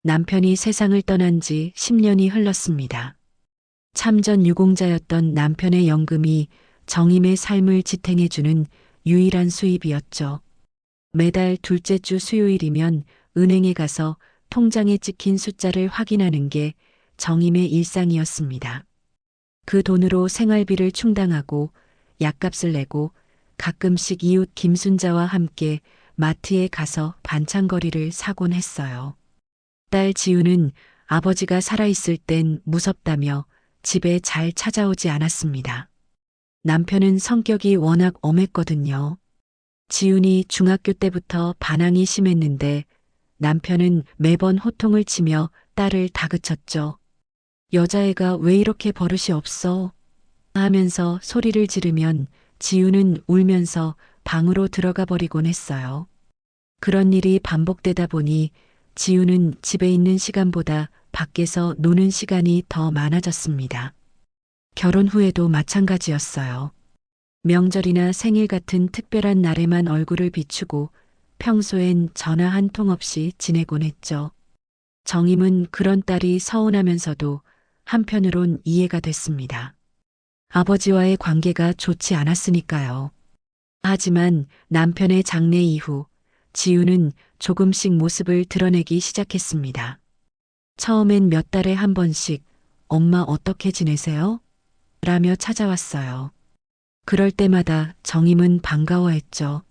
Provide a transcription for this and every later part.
남편이 세상을 떠난 지 10년이 흘렀습니다. 참전 유공자였던 남편의 연금이 정임의 삶을 지탱해주는 유일한 수입이었죠. 매달 둘째 주 수요일이면 은행에 가서 통장에 찍힌 숫자를 확인하는 게 정임의 일상이었습니다. 그 돈으로 생활비를 충당하고 약값을 내고 가끔씩 이웃 김순자와 함께 마트에 가서 반찬거리를 사곤 했어요. 딸 지우는 아버지가 살아있을 땐 무섭다며 집에 잘 찾아오지 않았습니다. 남편은 성격이 워낙 엄했거든요. 지훈이 중학교 때부터 반항이 심했는데 남편은 매번 호통을 치며 딸을 다그쳤죠. 여자애가 왜 이렇게 버릇이 없어? 하면서 소리를 지르면 지훈은 울면서 방으로 들어가 버리곤 했어요. 그런 일이 반복되다 보니 지훈은 집에 있는 시간보다 밖에서 노는 시간이 더 많아졌습니다. 결혼 후에도 마찬가지였어요. 명절이나 생일 같은 특별한 날에만 얼굴을 비추고 평소엔 전화 한 통 없이 지내곤 했죠. 정임은 그런 딸이 서운하면서도 한편으론 이해가 됐습니다. 아버지와의 관계가 좋지 않았으니까요. 하지만 남편의 장례 이후 지우는 조금씩 모습을 드러내기 시작했습니다. 처음엔 몇 달에 한 번씩 엄마 어떻게 지내세요? 라며 찾아왔어요. 그럴 때마다 정임은 반가워했죠.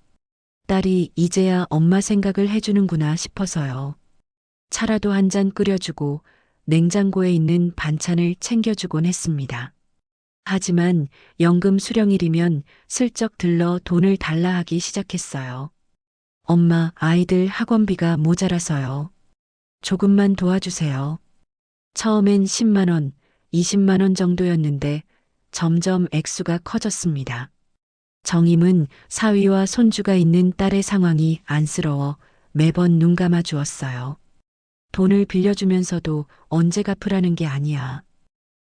딸이 이제야 엄마 생각을 해주는구나 싶어서요. 차라도 한 잔 끓여주고 냉장고에 있는 반찬을 챙겨주곤 했습니다. 하지만 연금 수령일이면 슬쩍 들러 돈을 달라 하기 시작했어요. 엄마, 아이들 학원비가 모자라서요. 조금만 도와주세요. 처음엔 10만 원, 20만 원 정도였는데 점점 액수가 커졌습니다. 정임은 사위와 손주가 있는 딸의 상황이 안쓰러워 매번 눈 감아 주었어요. 돈을 빌려주면서도 언제 갚으라는 게 아니야.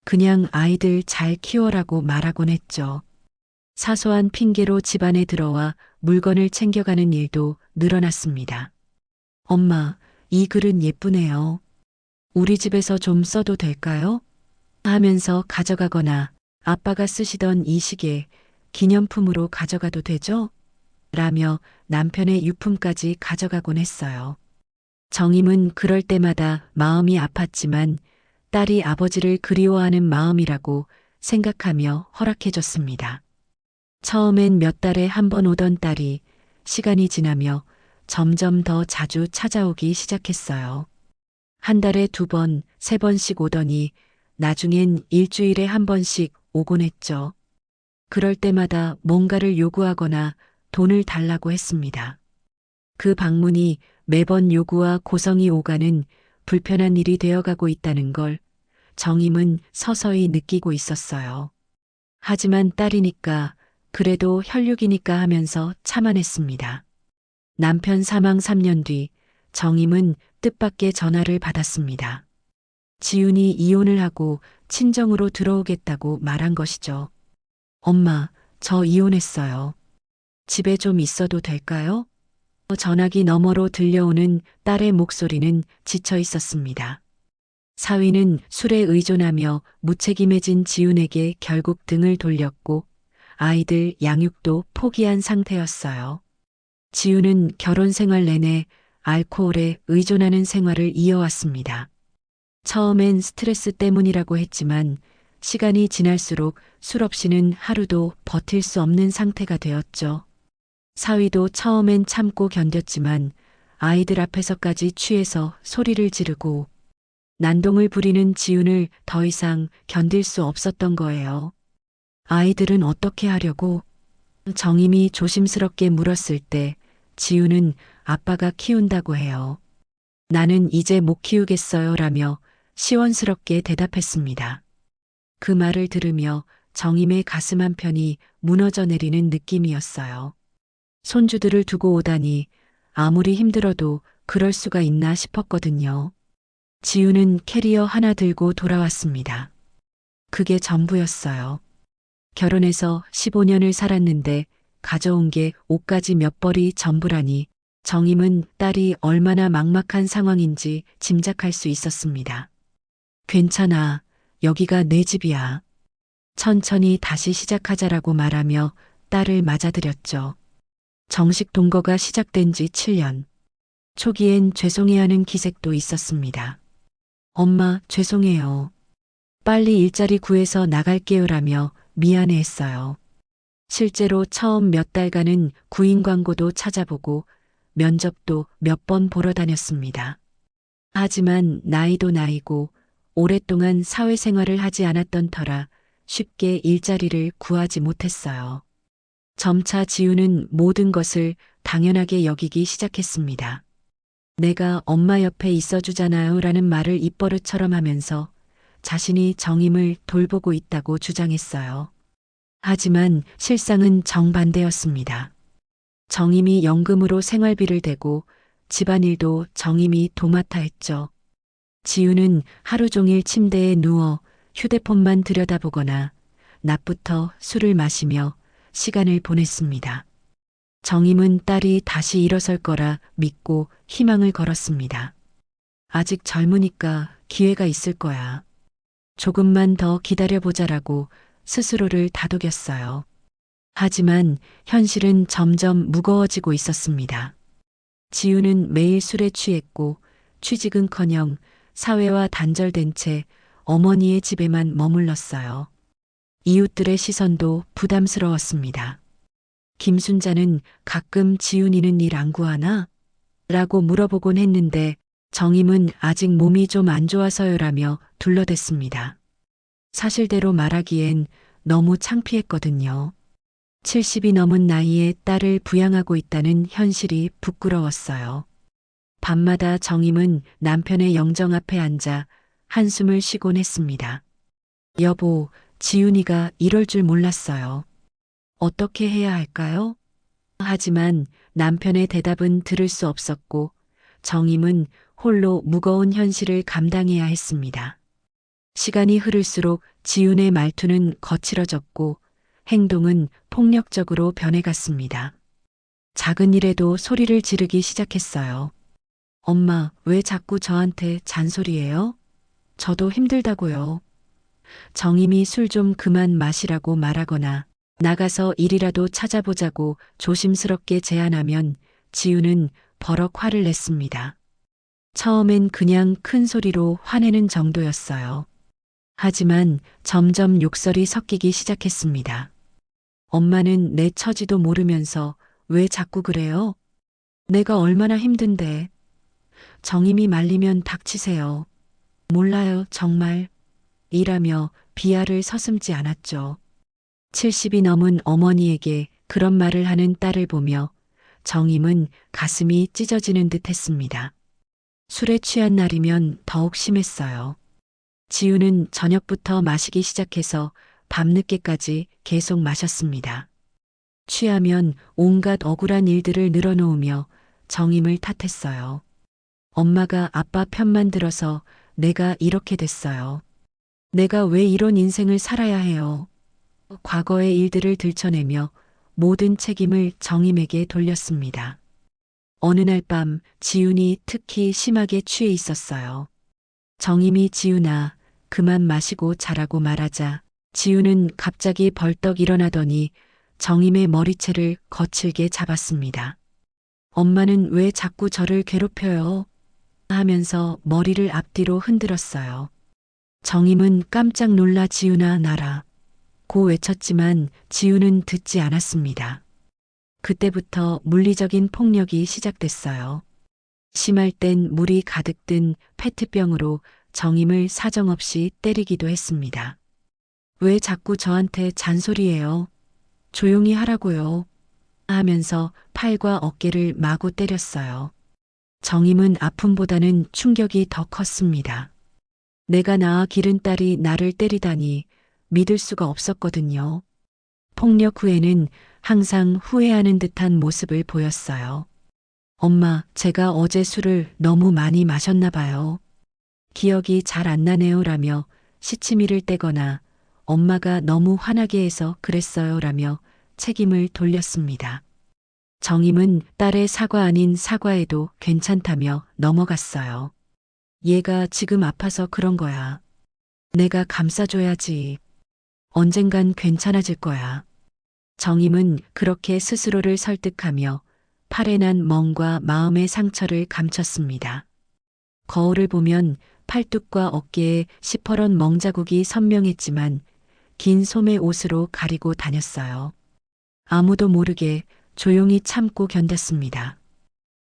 그냥 아이들 잘 키워라고 말하곤 했죠. 사소한 핑계로 집안에 들어와 물건을 챙겨가는 일도 늘어났습니다. 엄마, 이 글은 예쁘네요. 우리 집에서 좀 써도 될까요? 하면서 가져가거나 아빠가 쓰시던 이 시계 기념품으로 가져가도 되죠? 라며 남편의 유품까지 가져가곤 했어요. 정임은 그럴 때마다 마음이 아팠지만 딸이 아버지를 그리워하는 마음이라고 생각하며 허락해줬습니다. 처음엔 몇 달에 한 번 오던 딸이 시간이 지나며 점점 더 자주 찾아오기 시작했어요. 한 달에 2번, 3번씩 오더니 나중엔 일주일에 한 번씩 오곤 했죠. 그럴 때마다 뭔가를 요구하거나 돈을 달라고 했습니다. 그 방문이 매번 요구와 고성이 오가는 불편한 일이 되어가고 있다는 걸 정임은 서서히 느끼고 있었어요. 하지만 딸이니까 그래도 혈육이니까 하면서 참아냈습니다. 남편 사망 3년 뒤 정임은 뜻밖의 전화를 받았습니다. 지훈이 이혼을 하고 친정으로 들어오겠다고 말한 것이죠. 엄마, 저 이혼했어요. 집에 좀 있어도 될까요? 전화기 너머로 들려오는 딸의 목소리는 지쳐 있었습니다. 사위는 술에 의존하며 무책임해진 지훈에게 결국 등을 돌렸고 아이들 양육도 포기한 상태였어요. 지훈은 결혼 생활 내내 알코올에 의존하는 생활을 이어왔습니다. 처음엔 스트레스 때문이라고 했지만 시간이 지날수록 술 없이는 하루도 버틸 수 없는 상태가 되었죠. 사위도 처음엔 참고 견뎠지만 아이들 앞에서까지 취해서 소리를 지르고 난동을 부리는 지훈을 더 이상 견딜 수 없었던 거예요. 아이들은 어떻게 하려고? 정임이 조심스럽게 물었을 때 지훈은 아빠가 키운다고 해요. 나는 이제 못 키우겠어요 라며 시원스럽게 대답했습니다. 그 말을 들으며 정임의 가슴 한편이 무너져 내리는 느낌이었어요. 손주들을 두고 오다니 아무리 힘들어도 그럴 수가 있나 싶었거든요. 지우는 캐리어 하나 들고 돌아왔습니다. 그게 전부였어요. 결혼해서 15년을 살았는데 가져온 게 옷가지 몇 벌이 전부라니 정임은 딸이 얼마나 막막한 상황인지 짐작할 수 있었습니다. 괜찮아. 여기가 내 집이야. 천천히 다시 시작하자라고 말하며 딸을 맞아들였죠. 정식 동거가 시작된 지 7년. 초기엔 죄송해하는 기색도 있었습니다. 엄마, 죄송해요. 빨리 일자리 구해서 나갈게요라며 미안해했어요. 실제로 처음 몇 달간은 구인 광고도 찾아보고 면접도 몇 번 보러 다녔습니다. 하지만 나이도 나이고 오랫동안 사회생활을 하지 않았던 터라 쉽게 일자리를 구하지 못했어요. 점차 지우는 모든 것을 당연하게 여기기 시작했습니다. 내가 엄마 옆에 있어주잖아요 라는 말을 입버릇처럼 하면서 자신이 정임을 돌보고 있다고 주장했어요. 하지만 실상은 정반대였습니다. 정임이 연금으로 생활비를 대고 집안일도 정임이 도맡아 했죠. 지우는 하루 종일 침대에 누워 휴대폰만 들여다보거나 낮부터 술을 마시며 시간을 보냈습니다. 정임은 딸이 다시 일어설 거라 믿고 희망을 걸었습니다. 아직 젊으니까 기회가 있을 거야. 조금만 더 기다려보자라고 스스로를 다독였어요. 하지만 현실은 점점 무거워지고 있었습니다. 지우는 매일 술에 취했고 취직은커녕 사회와 단절된 채 어머니의 집에만 머물렀어요. 이웃들의 시선도 부담스러웠습니다. 김순자는 가끔 지훈이는 일 안 구하나? 라고 물어보곤 했는데 정임은 아직 몸이 좀 안 좋아서요라며 둘러댔습니다. 사실대로 말하기엔 너무 창피했거든요. 70이 넘은 나이에 딸을 부양하고 있다는 현실이 부끄러웠어요. 밤마다 정임은 남편의 영정 앞에 앉아 한숨을 쉬곤 했습니다. 여보, 지훈이가 이럴 줄 몰랐어요. 어떻게 해야 할까요? 하지만 남편의 대답은 들을 수 없었고 정임은 홀로 무거운 현실을 감당해야 했습니다. 시간이 흐를수록 지훈의 말투는 거칠어졌고 행동은 폭력적으로 변해갔습니다. 작은 일에도 소리를 지르기 시작했어요. 엄마, 왜 자꾸 저한테 잔소리해요? 저도 힘들다고요. 정임이 술 좀 그만 마시라고 말하거나 나가서 일이라도 찾아보자고 조심스럽게 제안하면 지우는 버럭 화를 냈습니다. 처음엔 그냥 큰 소리로 화내는 정도였어요. 하지만 점점 욕설이 섞이기 시작했습니다. 엄마는 내 처지도 모르면서 왜 자꾸 그래요? 내가 얼마나 힘든데. 정임이 말리면 닥치세요. 몰라요, 정말. 이라며 비하를 서슴지 않았죠. 70이 넘은 어머니에게 그런 말을 하는 딸을 보며 정임은 가슴이 찢어지는 듯 했습니다. 술에 취한 날이면 더욱 심했어요. 지우는 저녁부터 마시기 시작해서 밤늦게까지 계속 마셨습니다. 취하면 온갖 억울한 일들을 늘어놓으며 정임을 탓했어요. 엄마가 아빠 편만 들어서 내가 이렇게 됐어요. 내가 왜 이런 인생을 살아야 해요. 과거의 일들을 들춰내며 모든 책임을 정임에게 돌렸습니다. 어느 날 밤 지훈이 특히 심하게 취해 있었어요. 정임이 지훈아, 그만 마시고 자라고 말하자 지훈은 갑자기 벌떡 일어나더니 정임의 머리채를 거칠게 잡았습니다. 엄마는 왜 자꾸 저를 괴롭혀요? 하면서 머리를 앞뒤로 흔들었어요. 정임은 깜짝 놀라 지훈아 나라 고 외쳤지만 지훈은 듣지 않았습니다. 그때부터 물리적인 폭력이 시작됐어요. 심할 땐 물이 가득 든 페트병으로 정임을 사정없이 때리기도 했습니다. 왜 자꾸 저한테 잔소리해요? 조용히 하라고요. 하면서 팔과 어깨를 마구 때렸어요. 정임은 아픔보다는 충격이 더 컸습니다. 내가 낳아 기른 딸이 나를 때리다니 믿을 수가 없었거든요. 폭력 후에는 항상 후회하는 듯한 모습을 보였어요. 엄마, 제가 어제 술을 너무 많이 마셨나 봐요. 기억이 잘 안 나네요라며 시치미를 떼거나 엄마가 너무 화나게 해서 그랬어요라며 책임을 돌렸습니다. 정임은 딸의 사과 아닌 사과에도 괜찮다며 넘어갔어요. 얘가 지금 아파서 그런 거야. 내가 감싸줘야지. 언젠간 괜찮아질 거야. 정임은 그렇게 스스로를 설득하며 팔에 난 멍과 마음의 상처를 감췄습니다. 거울을 보면 팔뚝과 어깨에 시퍼런 멍자국이 선명했지만 긴 소매 옷으로 가리고 다녔어요. 아무도 모르게 조용히 참고 견뎠습니다.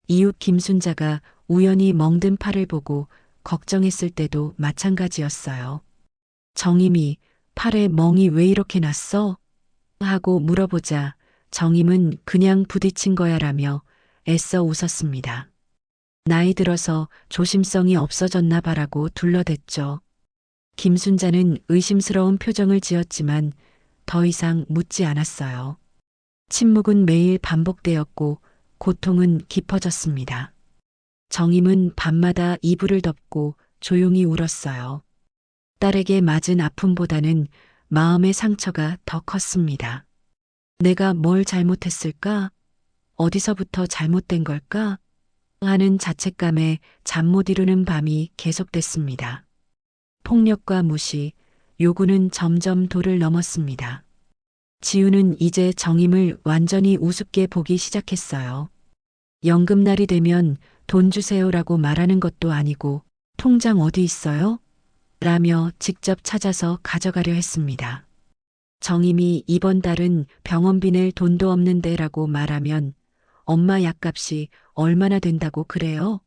이웃 김순자가 우연히 멍든 팔을 보고 걱정했을 때도 마찬가지였어요. 정임이 팔에 멍이 왜 이렇게 났어? 하고 물어보자 정임은 그냥 부딪힌 거야라며 애써 웃었습니다. 나이 들어서 조심성이 없어졌나 봐라고 둘러댔죠. 김순자는 의심스러운 표정을 지었지만 더 이상 묻지 않았어요. 침묵은 매일 반복되었고 고통은 깊어졌습니다. 정임은 밤마다 이불을 덮고 조용히 울었어요. 딸에게 맞은 아픔보다는 마음의 상처가 더 컸습니다. 내가 뭘 잘못했을까? 어디서부터 잘못된 걸까? 하는 자책감에 잠 못 이루는 밤이 계속됐습니다. 폭력과 무시, 요구는 점점 도를 넘었습니다. 지우는 이제 정임을 완전히 우습게 보기 시작했어요. 연금날이 되면 돈 주세요라고 말하는 것도 아니고 통장 어디 있어요? 라며 직접 찾아서 가져가려 했습니다. 정임이 이번 달은 병원비 낼 돈도 없는데 라고 말하면 엄마 약값이 얼마나 된다고 그래요?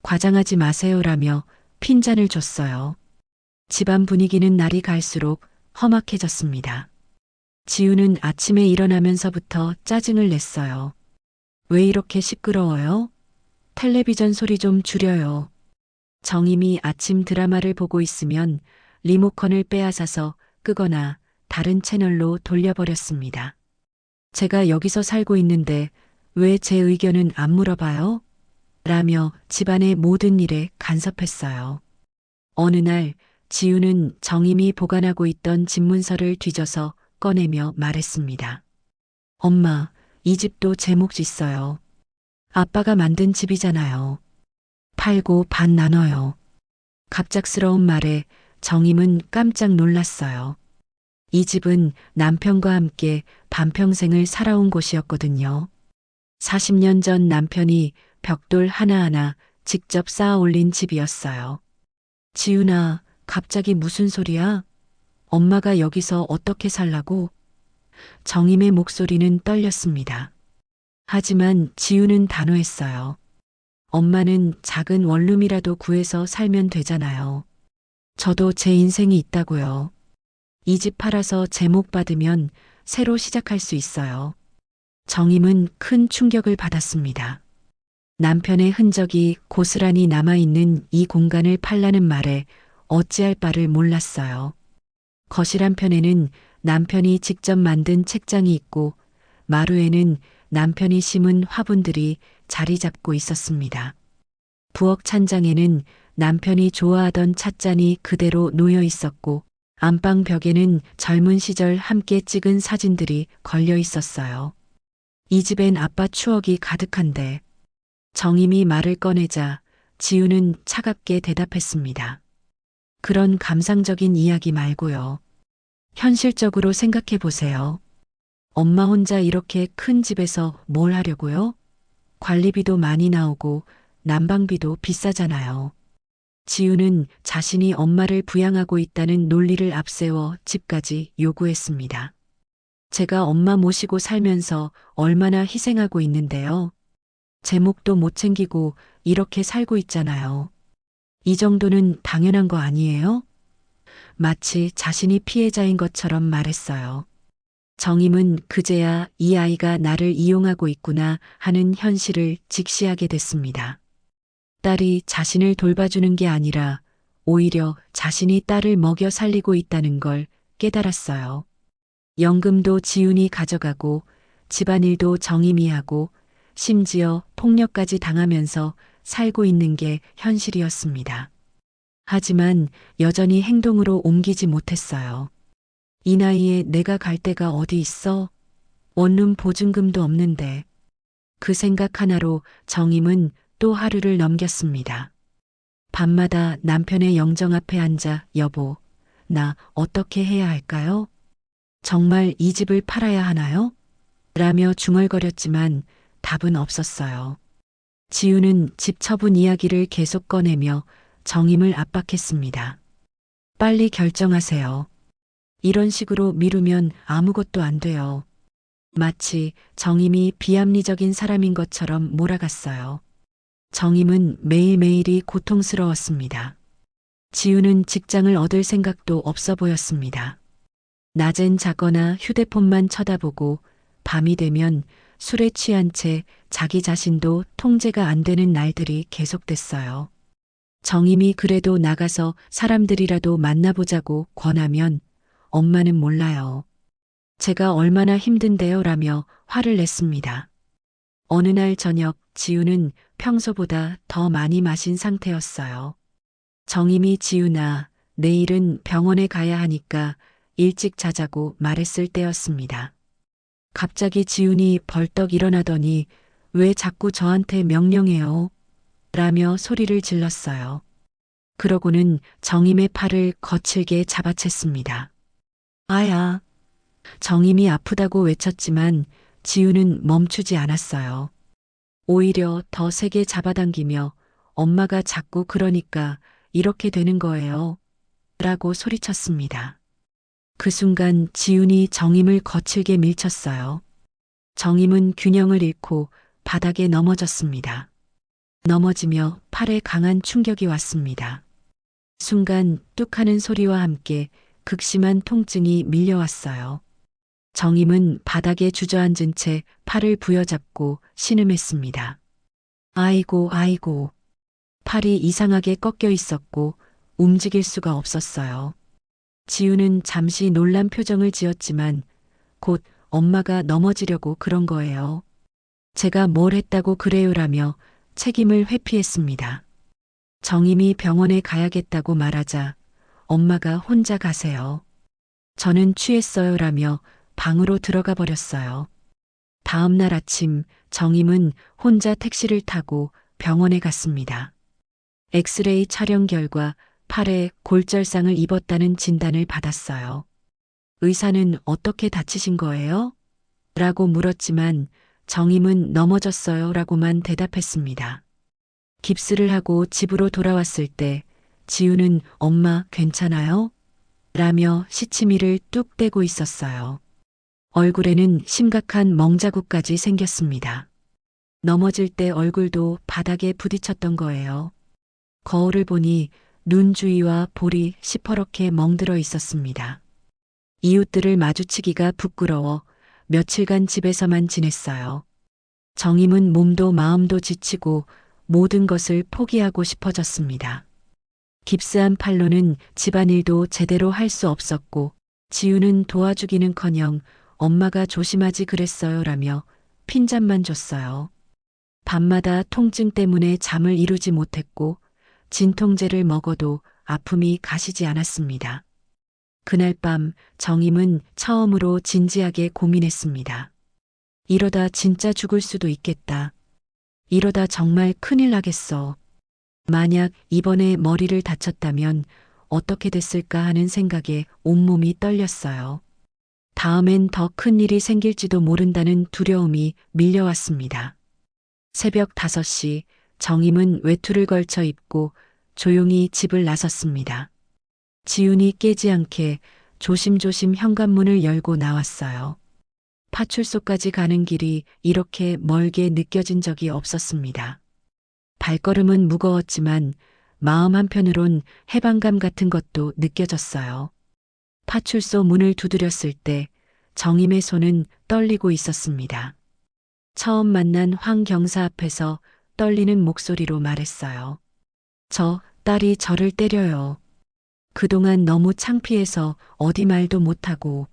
과장하지 마세요라며 핀잔을 줬어요. 집안 분위기는 날이 갈수록 험악해졌습니다. 지우는 아침에 일어나면서부터 짜증을 냈어요. 왜 이렇게 시끄러워요? 텔레비전 소리 좀 줄여요. 정임이 아침 드라마를 보고 있으면 리모컨을 빼앗아서 끄거나 다른 채널로 돌려버렸습니다. 제가 여기서 살고 있는데 왜 제 의견은 안 물어봐요? 라며 집안의 모든 일에 간섭했어요. 어느 날 지우는 정임이 보관하고 있던 집문서를 뒤져서 꺼내며 말했습니다. 엄마, 이 집도 제 몫 있어요. 아빠가 만든 집이잖아요. 팔고 반 나눠요. 갑작스러운 말에 정임은 깜짝 놀랐어요. 이 집은 남편과 함께 반평생을 살아온 곳이었거든요. 40년 전 남편이 벽돌 하나하나 직접 쌓아 올린 집이었어요. 지훈아, 갑자기 무슨 소리야? 엄마가 여기서 어떻게 살라고? 정임의 목소리는 떨렸습니다. 하지만 지우는 단호했어요. 엄마는 작은 원룸이라도 구해서 살면 되잖아요. 저도 제 인생이 있다고요. 이 집 팔아서 제목 받으면 새로 시작할 수 있어요. 정임은 큰 충격을 받았습니다. 남편의 흔적이 고스란히 남아있는 이 공간을 팔라는 말에 어찌할 바를 몰랐어요. 거실 한편에는 남편이 직접 만든 책장이 있고 마루에는 남편이 심은 화분들이 자리 잡고 있었습니다. 부엌 찬장에는 남편이 좋아하던 찻잔이 그대로 놓여 있었고 안방 벽에는 젊은 시절 함께 찍은 사진들이 걸려 있었어요. 이 집엔 아빠 추억이 가득한데 정임이 말을 꺼내자 지우는 차갑게 대답했습니다. 그런 감상적인 이야기 말고요. 현실적으로 생각해 보세요. 엄마 혼자 이렇게 큰 집에서 뭘 하려고요? 관리비도 많이 나오고 난방비도 비싸잖아요. 지우는 자신이 엄마를 부양하고 있다는 논리를 앞세워 집까지 요구했습니다. 제가 엄마 모시고 살면서 얼마나 희생하고 있는데요. 제목도 못 챙기고 이렇게 살고 있잖아요. 이 정도는 당연한 거 아니에요? 마치 자신이 피해자인 것처럼 말했어요. 정임은 그제야 이 아이가 나를 이용하고 있구나 하는 현실을 직시하게 됐습니다. 딸이 자신을 돌봐주는 게 아니라 오히려 자신이 딸을 먹여 살리고 있다는 걸 깨달았어요. 연금도 지훈이 가져가고 집안일도 정임이 하고 심지어 폭력까지 당하면서 살고 있는 게 현실이었습니다. 하지만 여전히 행동으로 옮기지 못했어요. 이 나이에 내가 갈 데가 어디 있어? 원룸 보증금도 없는데 그 생각 하나로 정임은 또 하루를 넘겼습니다. 밤마다 남편의 영정 앞에 앉아 여보, 나 어떻게 해야 할까요? 정말 이 집을 팔아야 하나요? 라며 중얼거렸지만 답은 없었어요. 지우는 집 처분 이야기를 계속 꺼내며 정임을 압박했습니다. 빨리 결정하세요. 이런 식으로 미루면 아무것도 안 돼요. 마치 정임이 비합리적인 사람인 것처럼 몰아갔어요. 정임은 매일매일이 고통스러웠습니다. 지우는 직장을 얻을 생각도 없어 보였습니다. 낮엔 자거나 휴대폰만 쳐다보고 밤이 되면 술에 취한 채 자기 자신도 통제가 안 되는 날들이 계속됐어요. 정임이 그래도 나가서 사람들이라도 만나보자고 권하면 엄마는 몰라요. 제가 얼마나 힘든데요 라며 화를 냈습니다. 어느 날 저녁 지우는 평소보다 더 많이 마신 상태였어요. 정임이 지우나 내일은 병원에 가야 하니까 일찍 자자고 말했을 때였습니다. 갑자기 지훈이 벌떡 일어나더니 왜 자꾸 저한테 명령해요? 라며 소리를 질렀어요. 그러고는 정임의 팔을 거칠게 잡아챘습니다. 아야. 정임이 아프다고 외쳤지만 지우는 멈추지 않았어요. 오히려 더 세게 잡아당기며 엄마가 자꾸 그러니까 이렇게 되는 거예요. 라고 소리쳤습니다. 그 순간 지훈이 정임을 거칠게 밀쳤어요. 정임은 균형을 잃고 바닥에 넘어졌습니다. 넘어지며 팔에 강한 충격이 왔습니다. 순간 뚝 하는 소리와 함께 극심한 통증이 밀려왔어요. 정임은 바닥에 주저앉은 채 팔을 부여잡고 신음했습니다. 아이고, 아이고. 팔이 이상하게 꺾여 있었고 움직일 수가 없었어요. 지우는 잠시 놀란 표정을 지었지만 곧 엄마가 넘어지려고 그런 거예요. 제가 뭘 했다고 그래요라며 책임을 회피했습니다. 정임이 병원에 가야겠다고 말하자 엄마가 혼자 가세요. 저는 취했어요라며 방으로 들어가 버렸어요. 다음 날 아침 정임은 혼자 택시를 타고 병원에 갔습니다. 엑스레이 촬영 결과 팔에 골절상을 입었다는 진단을 받았어요. 의사는 어떻게 다치신 거예요? 라고 물었지만 정임은 넘어졌어요 라고만 대답했습니다. 깁스를 하고 집으로 돌아왔을 때 지우는 엄마 괜찮아요? 라며 시치미를 뚝 떼고 있었어요. 얼굴에는 심각한 멍자국까지 생겼습니다. 넘어질 때 얼굴도 바닥에 부딪혔던 거예요. 거울을 보니 눈 주위와 볼이 시퍼렇게 멍들어 있었습니다. 이웃들을 마주치기가 부끄러워 며칠간 집에서만 지냈어요. 정임은 몸도 마음도 지치고 모든 것을 포기하고 싶어졌습니다. 깁스한 팔로는 집안일도 제대로 할 수 없었고 지우는 도와주기는커녕 엄마가 조심하지 그랬어요 라며 핀잔만 줬어요. 밤마다 통증 때문에 잠을 이루지 못했고 진통제를 먹어도 아픔이 가시지 않았습니다. 그날 밤 정임은 처음으로 진지하게 고민했습니다. 이러다 진짜 죽을 수도 있겠다. 이러다 정말 큰일 나겠어. 만약 이번에 머리를 다쳤다면 어떻게 됐을까 하는 생각에 온몸이 떨렸어요. 다음엔 더 큰 일이 생길지도 모른다는 두려움이 밀려왔습니다. 새벽 5시 정임은 외투를 걸쳐 입고 조용히 집을 나섰습니다. 지훈이 깨지 않게 조심조심 현관문을 열고 나왔어요. 파출소까지 가는 길이 이렇게 멀게 느껴진 적이 없었습니다. 발걸음은 무거웠지만 마음 한편으론 해방감 같은 것도 느껴졌어요. 파출소 문을 두드렸을 때 정임의 손은 떨리고 있었습니다. 처음 만난 황 경사 앞에서 떨리는 목소리로 말했어요. 저 딸이 저를 때려요. 그동안 너무 창피해서 어디 말도 못하고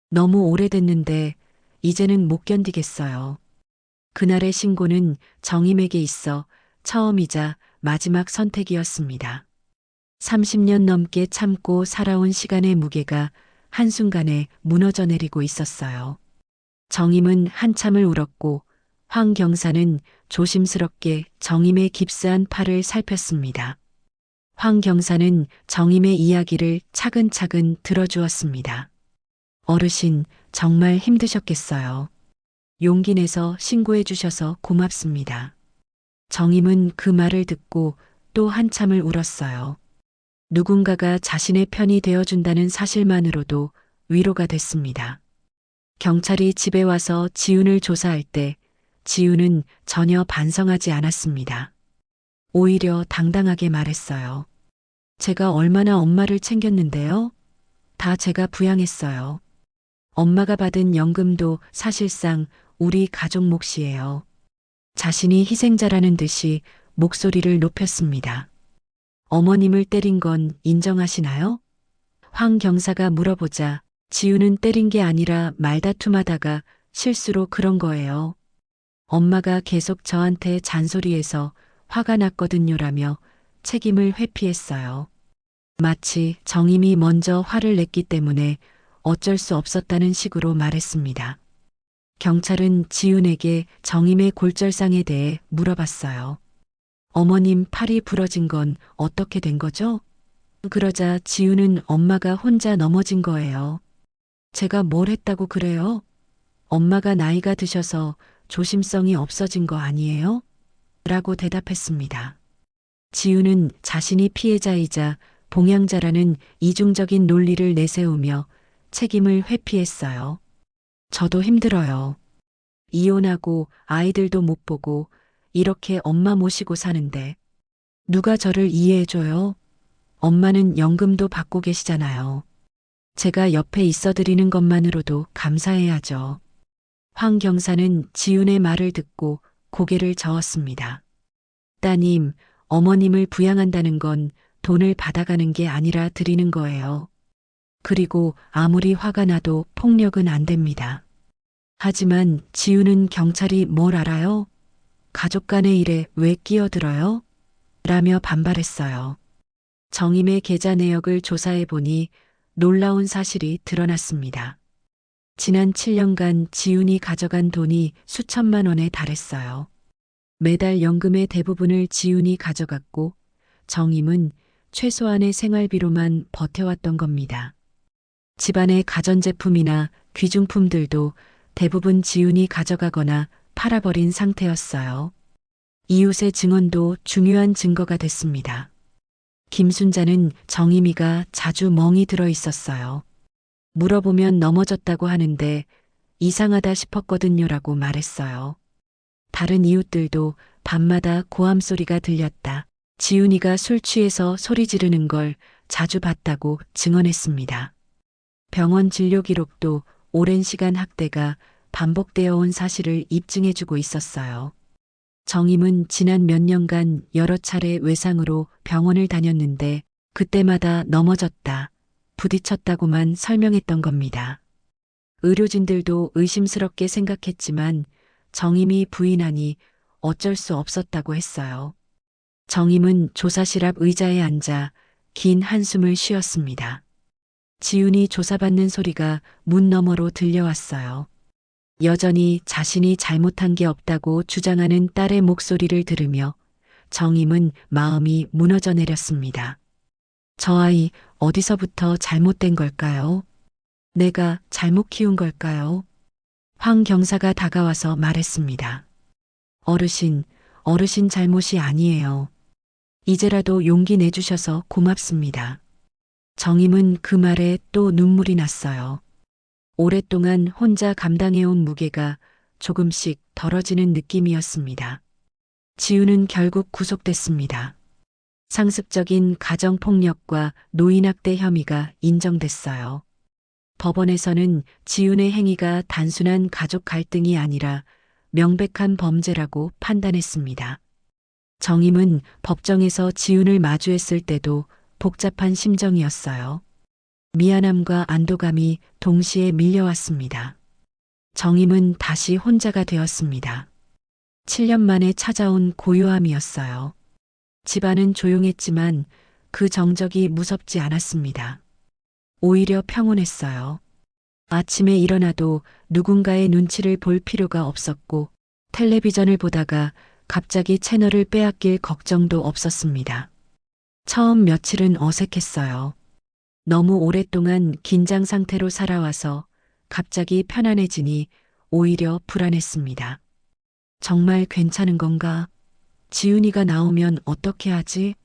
너무 오래됐는데 이제는 못 견디겠어요. 그날의 신고는 정임에게 있어 처음이자 마지막 선택이었습니다. 30년 넘게 참고 살아온 시간의 무게가 한순간에 무너져 내리고 있었어요. 정임은 한참을 울었고 황 경사는 조심스럽게 정임의 깁스한 팔을 살폈습니다. 황 경사는 정임의 이야기를 차근차근 들어주었습니다. 어르신, 정말 힘드셨겠어요. 용기 내서 신고해 주셔서 고맙습니다. 정임은 그 말을 듣고 또 한참을 울었어요. 누군가가 자신의 편이 되어준다는 사실만으로도 위로가 됐습니다. 경찰이 집에 와서 지훈을 조사할 때 지훈은 전혀 반성하지 않았습니다. 오히려 당당하게 말했어요. 제가 얼마나 엄마를 챙겼는데요? 다 제가 부양했어요. 엄마가 받은 연금도 사실상 우리 가족 몫이에요. 자신이 희생자라는 듯이 목소리를 높였습니다. 어머님을 때린 건 인정하시나요? 황 경사가 물어보자 지우는 때린 게 아니라 말다툼하다가 실수로 그런 거예요. 엄마가 계속 저한테 잔소리해서 화가 났거든요라며 책임을 회피했어요. 마치 정임이 먼저 화를 냈기 때문에 어쩔 수 없었다는 식으로 말했습니다. 경찰은 지훈에게 정임의 골절상에 대해 물어봤어요. 어머님 팔이 부러진 건 어떻게 된 거죠? 그러자 지훈은 엄마가 혼자 넘어진 거예요. 제가 뭘 했다고 그래요? 엄마가 나이가 드셔서 조심성이 없어진 거 아니에요? 라고 대답했습니다. 지훈은 자신이 피해자이자 봉양자라는 이중적인 논리를 내세우며 책임을 회피했어요. 저도 힘들어요. 이혼하고 아이들도 못 보고 이렇게 엄마 모시고 사는데 누가 저를 이해해줘요? 엄마는 연금도 받고 계시잖아요. 제가 옆에 있어드리는 것만으로도 감사해야죠. 황 경사는 지훈의 말을 듣고 고개를 저었습니다. 따님, 어머님을 부양한다는 건 돈을 받아가는 게 아니라 드리는 거예요. 그리고 아무리 화가 나도 폭력은 안 됩니다. 하지만 지훈은 경찰이 뭘 알아요? 가족 간의 일에 왜 끼어들어요? 라며 반발했어요. 정임의 계좌 내역을 조사해 보니 놀라운 사실이 드러났습니다. 지난 7년간 지훈이 가져간 돈이 수천만 원에 달했어요. 매달 연금의 대부분을 지훈이 가져갔고 정임은 최소한의 생활비로만 버텨왔던 겁니다. 집안의 가전제품이나 귀중품들도 대부분 지훈이 가져가거나 팔아버린 상태였어요. 이웃의 증언도 중요한 증거가 됐습니다. 김순자는 정임이가 자주 멍이 들어 있었어요. 물어보면 넘어졌다고 하는데 이상하다 싶었거든요라고 말했어요. 다른 이웃들도 밤마다 고함 소리가 들렸다. 지훈이가 술 취해서 소리 지르는 걸 자주 봤다고 증언했습니다. 병원 진료 기록도 오랜 시간 학대가 반복되어 온 사실을 입증해주고 있었어요. 정임은 지난 몇 년간 여러 차례 외상으로 병원을 다녔는데 그때마다 넘어졌다, 부딪혔다고만 설명했던 겁니다. 의료진들도 의심스럽게 생각했지만 정임이 부인하니 어쩔 수 없었다고 했어요. 정임은 조사실 앞 의자에 앉아 긴 한숨을 쉬었습니다. 지훈이 조사받는 소리가 문 너머로 들려왔어요. 여전히 자신이 잘못한 게 없다고 주장하는 딸의 목소리를 들으며 정임은 마음이 무너져 내렸습니다. 저 아이 어디서부터 잘못된 걸까요? 내가 잘못 키운 걸까요? 황 경사가 다가와서 말했습니다. 어르신 잘못이 아니에요. 이제라도 용기 내주셔서 고맙습니다. 정임은 그 말에 또 눈물이 났어요. 오랫동안 혼자 감당해온 무게가 조금씩 덜어지는 느낌이었습니다. 지훈은 결국 구속됐습니다. 상습적인 가정폭력과 노인학대 혐의가 인정됐어요. 법원에서는 지훈의 행위가 단순한 가족 갈등이 아니라 명백한 범죄라고 판단했습니다. 정임은 법정에서 지훈을 마주했을 때도 복잡한 심정이었어요. 미안함과 안도감이 동시에 밀려왔습니다. 정임은 다시 혼자가 되었습니다. 7년 만에 찾아온 고요함이었어요. 집안은 조용했지만 그 정적이 무섭지 않았습니다. 오히려 평온했어요. 아침에 일어나도 누군가의 눈치를 볼 필요가 없었고 텔레비전을 보다가 갑자기 채널을 빼앗길 걱정도 없었습니다. 처음 며칠은 어색했어요. 너무 오랫동안 긴장 상태로 살아와서 갑자기 편안해지니 오히려 불안했습니다. 정말 괜찮은 건가? 지훈이가 나오면 어떻게 하지?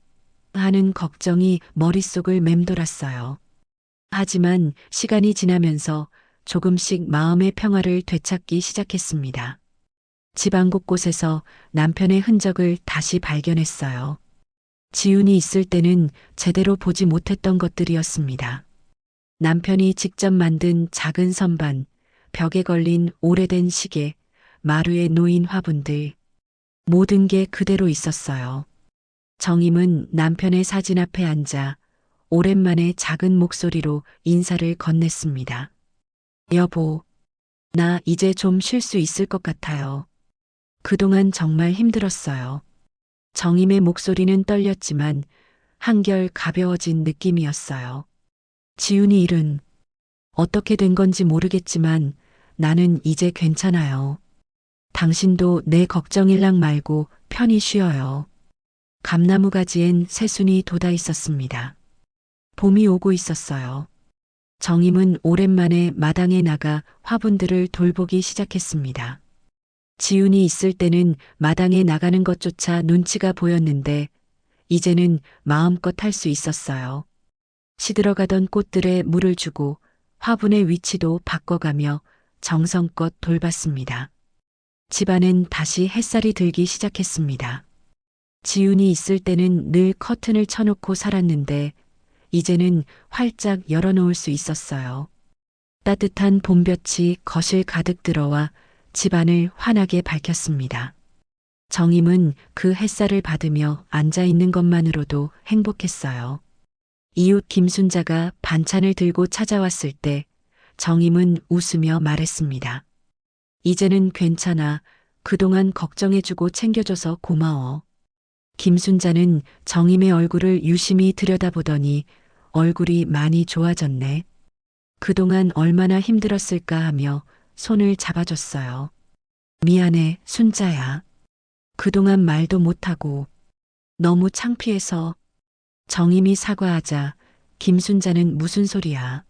하는 걱정이 머릿속을 맴돌았어요. 하지만 시간이 지나면서 조금씩 마음의 평화를 되찾기 시작했습니다. 집안 곳곳에서 남편의 흔적을 다시 발견했어요. 지훈이 있을 때는 제대로 보지 못했던 것들이었습니다. 남편이 직접 만든 작은 선반, 벽에 걸린 오래된 시계, 마루에 놓인 화분들, 모든 게 그대로 있었어요. 정임은 남편의 사진 앞에 앉아 오랜만에 작은 목소리로 인사를 건넸습니다. 여보, 나 이제 좀 쉴 수 있을 것 같아요. 그동안 정말 힘들었어요. 정임의 목소리는 떨렸지만 한결 가벼워진 느낌이었어요. 지훈이 일은 어떻게 된 건지 모르겠지만 나는 이제 괜찮아요. 당신도 내 걱정일랑 말고 편히 쉬어요. 감나무 가지엔 새순이 돋아 있었습니다. 봄이 오고 있었어요. 정임은 오랜만에 마당에 나가 화분들을 돌보기 시작했습니다. 지훈이 있을 때는 마당에 나가는 것조차 눈치가 보였는데 이제는 마음껏 할 수 있었어요. 시들어가던 꽃들에 물을 주고 화분의 위치도 바꿔가며 정성껏 돌봤습니다. 집안엔 다시 햇살이 들기 시작했습니다. 지훈이 있을 때는 늘 커튼을 쳐놓고 살았는데 이제는 활짝 열어놓을 수 있었어요. 따뜻한 봄볕이 거실 가득 들어와 집안을 환하게 밝혔습니다. 정임은 그 햇살을 받으며 앉아 있는 것만으로도 행복했어요. 이웃 김순자가 반찬을 들고 찾아왔을 때 정임은 웃으며 말했습니다. 이제는 괜찮아. 그동안 걱정해주고 챙겨줘서 고마워. 김순자는 정임의 얼굴을 유심히 들여다보더니 얼굴이 많이 좋아졌네. 그동안 얼마나 힘들었을까 하며 손을 잡아줬어요. 미안해, 순자야. 그동안 말도 못하고 너무 창피해서. 정임이 사과하자 김순자는 무슨 소리야.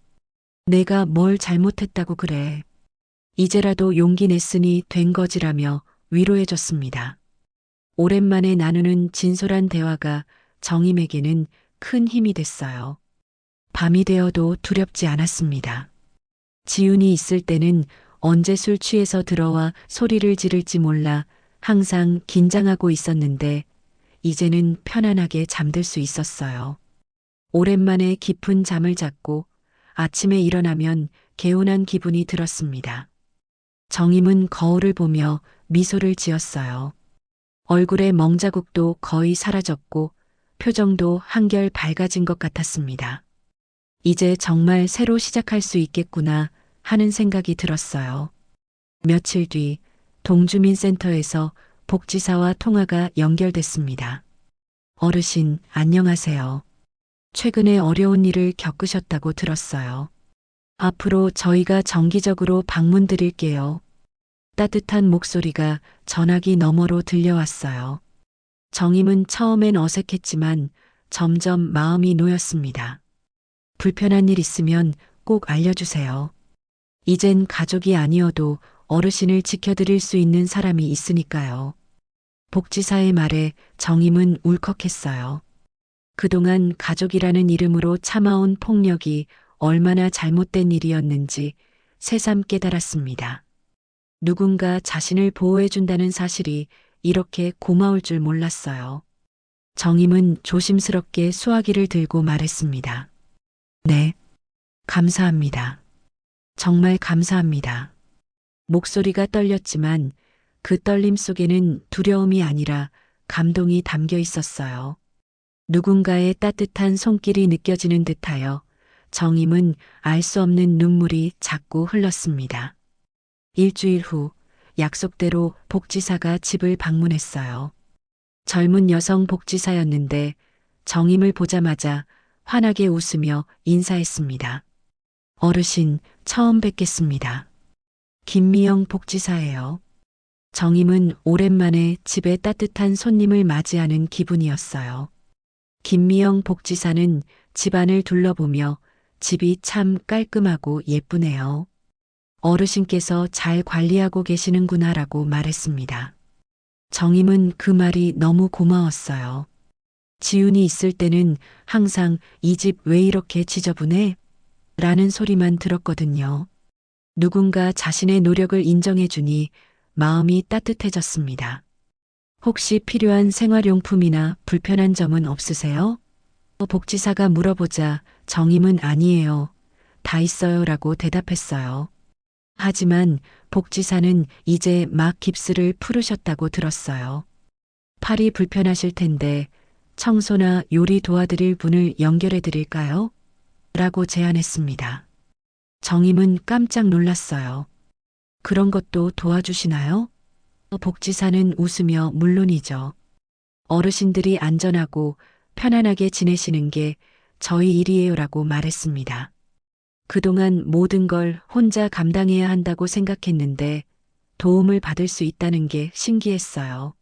내가 뭘 잘못했다고 그래. 이제라도 용기 냈으니 된 거지라며 위로해줬습니다. 오랜만에 나누는 진솔한 대화가 정임에게는 큰 힘이 됐어요. 밤이 되어도 두렵지 않았습니다. 지훈이 있을 때는 언제 술 취해서 들어와 소리를 지를지 몰라 항상 긴장하고 있었는데 이제는 편안하게 잠들 수 있었어요. 오랜만에 깊은 잠을 잤고 아침에 일어나면 개운한 기분이 들었습니다. 정임은 거울을 보며 미소를 지었어요. 얼굴의 멍자국도 거의 사라졌고 표정도 한결 밝아진 것 같았습니다. 이제 정말 새로 시작할 수 있겠구나 하는 생각이 들었어요. 며칠 뒤 동주민센터에서 복지사와 통화가 연결됐습니다. 어르신, 안녕하세요. 최근에 어려운 일을 겪으셨다고 들었어요. 앞으로 저희가 정기적으로 방문 드릴게요. 따뜻한 목소리가 전화기 너머로 들려왔어요. 정임은 처음엔 어색했지만 점점 마음이 놓였습니다. 불편한 일 있으면 꼭 알려주세요. 이젠 가족이 아니어도 어르신을 지켜드릴 수 있는 사람이 있으니까요. 복지사의 말에 정임은 울컥했어요. 그동안 가족이라는 이름으로 참아온 폭력이 얼마나 잘못된 일이었는지 새삼 깨달았습니다. 누군가 자신을 보호해준다는 사실이 이렇게 고마울 줄 몰랐어요. 정임은 조심스럽게 수화기를 들고 말했습니다. 네, 감사합니다. 정말 감사합니다. 목소리가 떨렸지만 그 떨림 속에는 두려움이 아니라 감동이 담겨 있었어요. 누군가의 따뜻한 손길이 느껴지는 듯하여 정임은 알 수 없는 눈물이 자꾸 흘렀습니다. 일주일 후 약속대로 복지사가 집을 방문했어요. 젊은 여성 복지사였는데 정임을 보자마자 환하게 웃으며 인사했습니다. 어르신, 처음 뵙겠습니다. 김미영 복지사예요. 정임은 오랜만에 집에 따뜻한 손님을 맞이하는 기분이었어요. 김미영 복지사는 집안을 둘러보며 집이 참 깔끔하고 예쁘네요. 어르신께서 잘 관리하고 계시는구나라고 말했습니다. 정임은 그 말이 너무 고마웠어요. 지훈이 있을 때는 항상 이 집 왜 이렇게 지저분해? 라는 소리만 들었거든요. 누군가 자신의 노력을 인정해주니 마음이 따뜻해졌습니다. 혹시 필요한 생활용품이나 불편한 점은 없으세요? 복지사가 물어보자 정임은 아니에요. 다 있어요 라고 대답했어요. 하지만 복지사는 이제 막 깁스를 풀으셨다고 들었어요. 팔이 불편하실 텐데 청소나 요리 도와드릴 분을 연결해 드릴까요? 라고 제안했습니다. 정임은 깜짝 놀랐어요. 그런 것도 도와주시나요? 복지사는 웃으며 물론이죠. 어르신들이 안전하고 편안하게 지내시는 게 저희 일이에요라고 말했습니다. 그동안 모든 걸 혼자 감당해야 한다고 생각했는데 도움을 받을 수 있다는 게 신기했어요.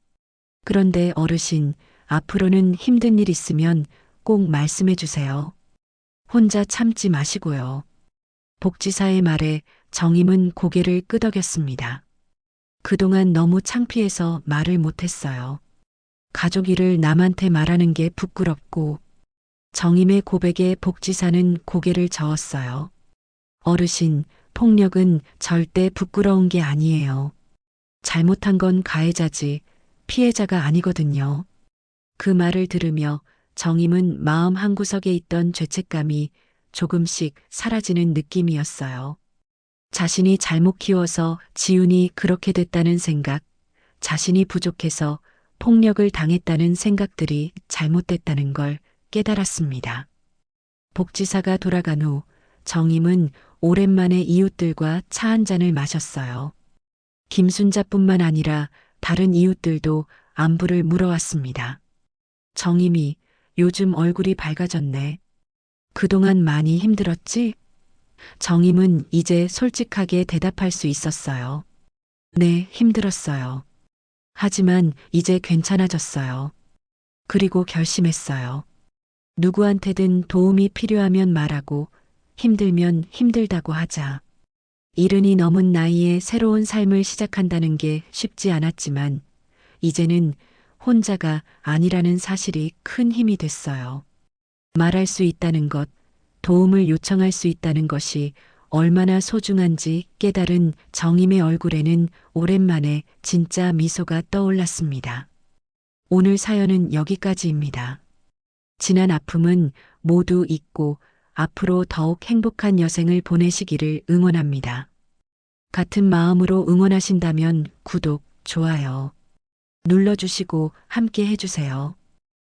그런데 어르신, 앞으로는 힘든 일 있으면 꼭 말씀해 주세요. 혼자 참지 마시고요. 복지사의 말에 정임은 고개를 끄덕였습니다. 그동안 너무 창피해서 말을 못했어요. 가족 일을 남한테 말하는 게 부끄럽고 정임의 고백에 복지사는 고개를 저었어요. 어르신, 폭력은 절대 부끄러운 게 아니에요. 잘못한 건 가해자지 피해자가 아니거든요. 그 말을 들으며 정임은 마음 한구석에 있던 죄책감이 조금씩 사라지는 느낌이었어요. 자신이 잘못 키워서 지훈이 그렇게 됐다는 생각, 자신이 부족해서 폭력을 당했다는 생각들이 잘못됐다는 걸 깨달았습니다. 복지사가 돌아간 후 정임은 오랜만에 이웃들과 차 한 잔을 마셨어요. 김순자뿐만 아니라 다른 이웃들도 안부를 물어왔습니다. 정임이 요즘 얼굴이 밝아졌네. 그동안 많이 힘들었지? 정임은 이제 솔직하게 대답할 수 있었어요. 네, 힘들었어요. 하지만 이제 괜찮아졌어요. 그리고 결심했어요. 누구한테든 도움이 필요하면 말하고 힘들면 힘들다고 하자. 이른이 넘은 나이에 새로운 삶을 시작한다는 게 쉽지 않았지만 이제는 혼자가 아니라는 사실이 큰 힘이 됐어요. 말할 수 있다는 것, 도움을 요청할 수 있다는 것이 얼마나 소중한지 깨달은 정임의 얼굴에는 오랜만에 진짜 미소가 떠올랐습니다. 오늘 사연은 여기까지입니다. 지난 아픔은 모두 잊고 앞으로 더욱 행복한 여생을 보내시기를 응원합니다. 같은 마음으로 응원하신다면 구독, 좋아요 눌러주시고 함께 해주세요.